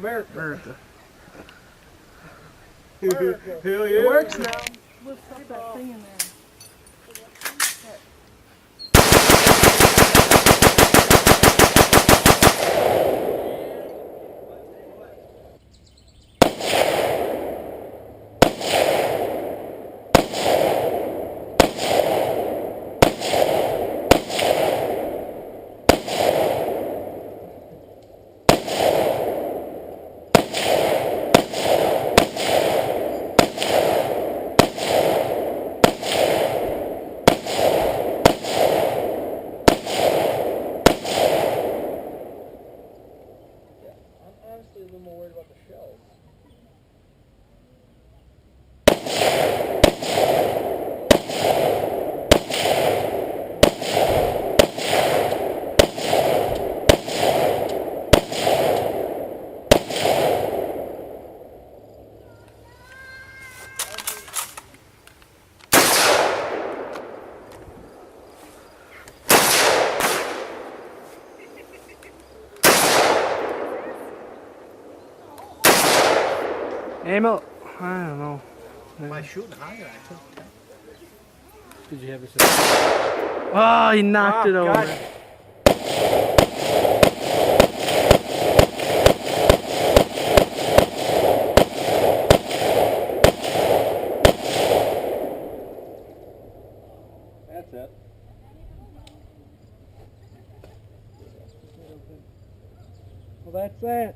America. America. Hell yeah. It works now. We'll stop that thing in there. Honestly, a little more worried about the shells. Ammo? I don't know. Am I shooting higher? Did you have it? Oh, he knocked it over. God. That's it. Well, that's that.